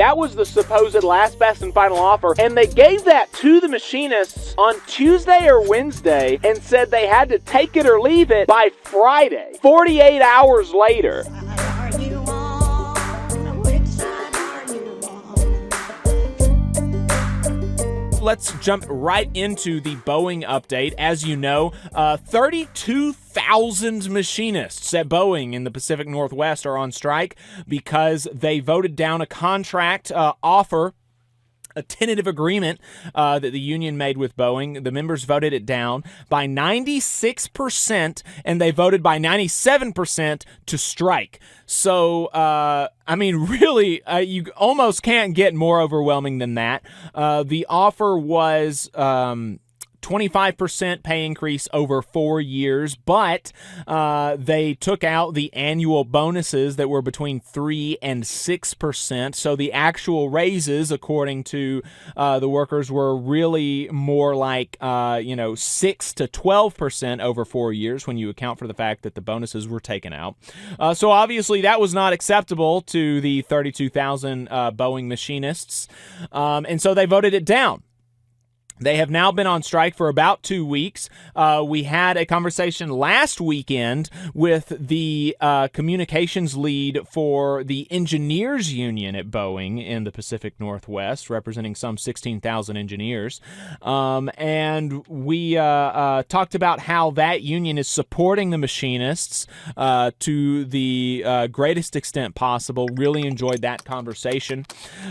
That was the supposed last, best, and final offer, and they gave that to the machinists on Tuesday or Wednesday and said they had to take it or leave it by Friday, 48 hours later. Let's jump right into the Boeing update. As you know, 32,000 machinists at Boeing in the Pacific Northwest are on strike because they voted down a contract offer, a tentative agreement that the union made with Boeing. The members voted it down by 96%, and they voted by 97% to strike. So, really, you almost can't get more overwhelming than that. The offer was 25% pay increase over 4 years, but they took out the annual bonuses that were between 3 and 6%. So the actual raises, according to the workers, were really more like 6 to 12% over 4 years when you account for the fact that the bonuses were taken out. So obviously that was not acceptable to the 32,000 Boeing machinists, and so they voted it down. They have now been on strike for about 2 weeks. We had a conversation last weekend with the communications lead for the engineers union at Boeing in the Pacific Northwest, representing some 16,000 engineers. And we talked about how that union is supporting the machinists to the greatest extent possible. Really enjoyed that conversation.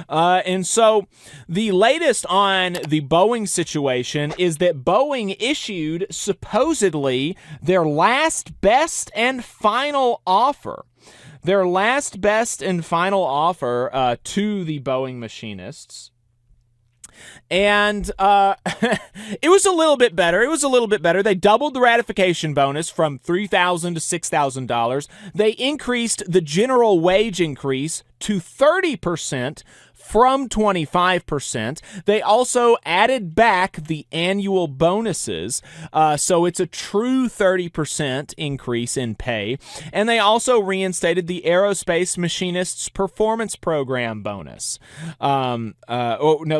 And so the latest on the Boeing situation is that Boeing issued supposedly their last, best, and final offer. Their last, best, and final offer to the Boeing machinists. And it was a little bit better. They doubled the ratification bonus from $3,000 to $6,000. They increased the general wage increase to 30% from 25%. They also added back the annual bonuses, so it's a true 30% increase in pay. And they also reinstated the Aerospace Machinists Performance Program bonus. No,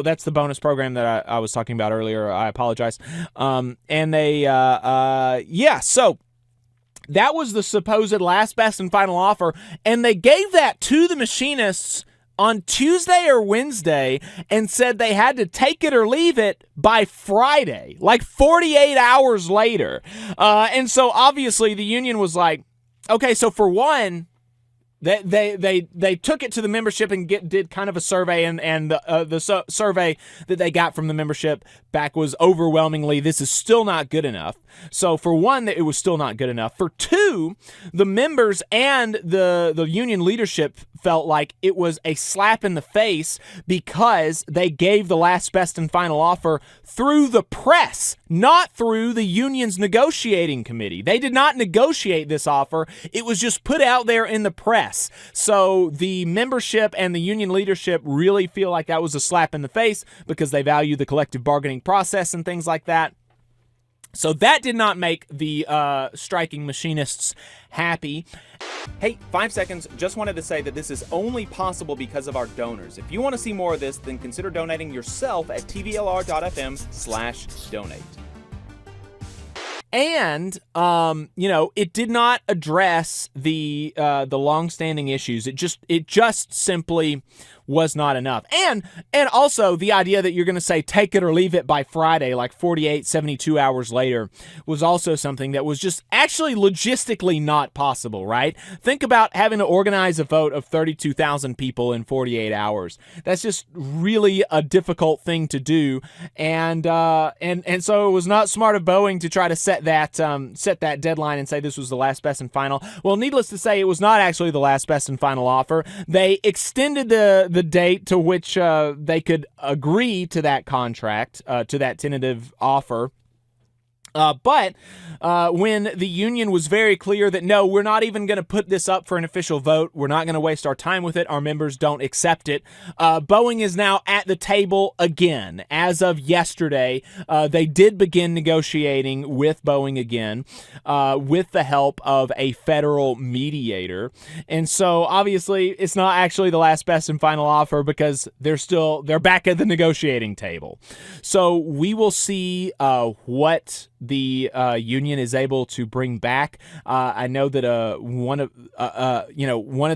that's the bonus program that I was talking about earlier. I apologize. And they, so that was the supposed last, best, and final offer, and they gave that to the machinists on Tuesday or Wednesday and said they had to take it or leave it by Friday, like 48 hours later. And so obviously the union was like, okay, so for one, They took it to the membership and did kind of a survey, and the survey that they got from the membership back was overwhelmingly, this is still not good enough. So for one, it was still not good enough. For two, the members and the union leadership felt like it was a slap in the face because they gave the last, best, and final offer through the press, not through the union's negotiating committee. They did not negotiate this offer. It was just put out there in the press. So the membership and the union leadership really feel like that was a slap in the face because they value the collective bargaining process and things like that. So that did not make the striking machinists happy. Hey, 5 seconds. Just wanted to say that this is only possible because of our donors. If you want to see more of this, then consider donating yourself at tvlr.fm/donate. And, it did not address the longstanding issues. It just simply was not enough. And also the idea that you're going to say take it or leave it by Friday, like 48, 72 hours later, was also something that was just actually logistically not possible, right? Think about having to organize a vote of 32,000 people in 48 hours. That's just really a difficult thing to do. And so it was not smart of Boeing to try to set that deadline and say this was the last, best, and final. Well, needless to say, it was not actually the last, best, and final offer. They extended the date to which they could agree to that contract, to that tentative offer, But when the union was very clear that, no, we're not even going to put this up for an official vote, we're not going to waste our time with it, our members don't accept it, Boeing is now at the table again. As of yesterday, they did begin negotiating with Boeing again with the help of a federal mediator. And so, obviously, it's not actually the last, best, and final offer because they're back at the negotiating table. So we will see what the union is able to bring back. I know that one of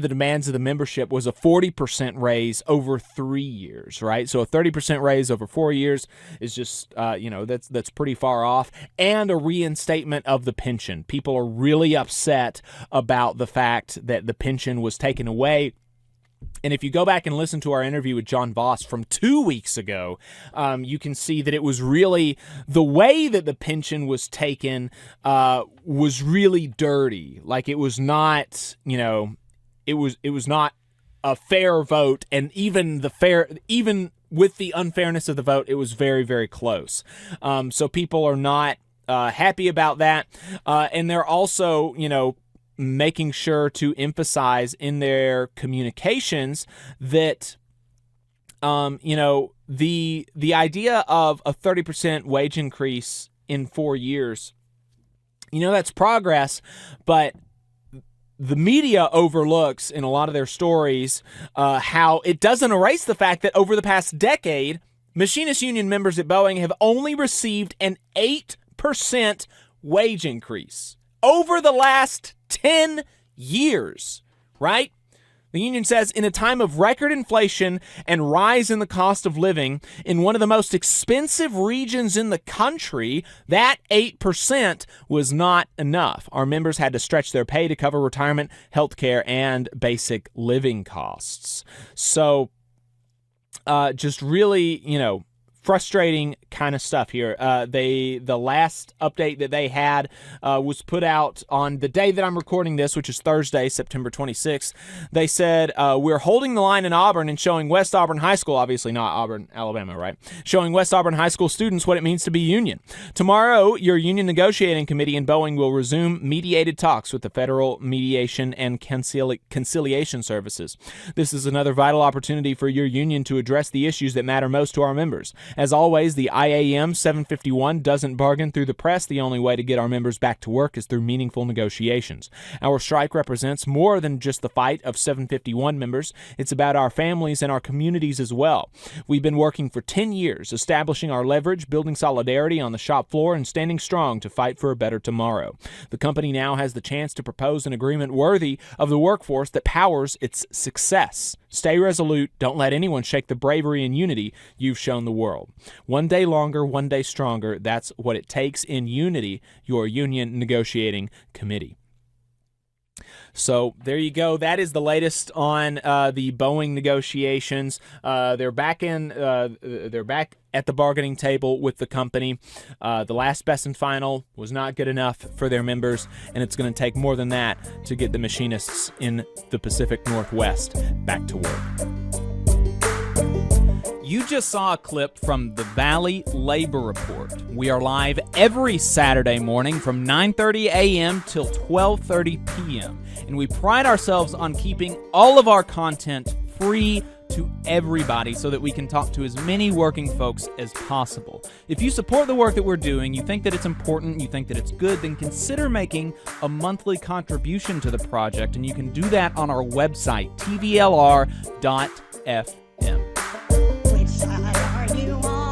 the demands of the membership was a 40% raise over 3 years, right? So a 30% raise over 4 years is just that's pretty far off, and a reinstatement of the pension. People are really upset about the fact that the pension was taken away. And if you go back and listen to our interview with John Voss from 2 weeks ago, you can see that it was really the way that the pension was taken was really dirty. Like, it was not, it was not a fair vote, and even with the unfairness of the vote, it was very, very close. So people are not happy about that, and they're also, making sure to emphasize in their communications that, the idea of a 30% wage increase in 4 years, that's progress, but the media overlooks in a lot of their stories how it doesn't erase the fact that over the past decade, Machinists Union members at Boeing have only received an 8% wage increase over the last 10 years, right? The union says, in a time of record inflation and rise in the cost of living in one of the most expensive regions in the country, that 8% was not enough. Our members had to stretch their pay to cover retirement, health care, and basic living costs. So just really, frustrating kind of stuff here. The last update that they had was put out on the day that I'm recording this, which is Thursday, September 26th. They said, we're holding the line in Auburn and showing West Auburn High School, obviously not Auburn, Alabama, right? Showing West Auburn High School students what it means to be union. Tomorrow, your union negotiating committee in Boeing will resume mediated talks with the Federal Mediation and Conciliation Services. This is another vital opportunity for your union to address the issues that matter most to our members. As always, the IAM 751 doesn't bargain through the press. The only way to get our members back to work is through meaningful negotiations. Our strike represents more than just the fight of 751 members. It's about our families and our communities as well. We've been working for 10 years, establishing our leverage, building solidarity on the shop floor, and standing strong to fight for a better tomorrow. The company now has the chance to propose an agreement worthy of the workforce that powers its success. Stay resolute. Don't let anyone shake the bravery and unity you've shown the world. One day longer, one day stronger. That's what it takes in unity, your union negotiating committee. So there you go. That is the latest on the Boeing negotiations. They're back at the bargaining table with the company. The last, best, and final was not good enough for their members, and it's going to take more than that to get the machinists in the Pacific Northwest back to work. You just saw a clip from the Valley Labor Report. We are live every Saturday morning from 9:30 a.m. till 12:30 p.m. And we pride ourselves on keeping all of our content free to everybody so that we can talk to as many working folks as possible. If you support the work that we're doing, you think that it's important, you think that it's good, then consider making a monthly contribution to the project, and you can do that on our website, tvlr.fm. Which side are you on?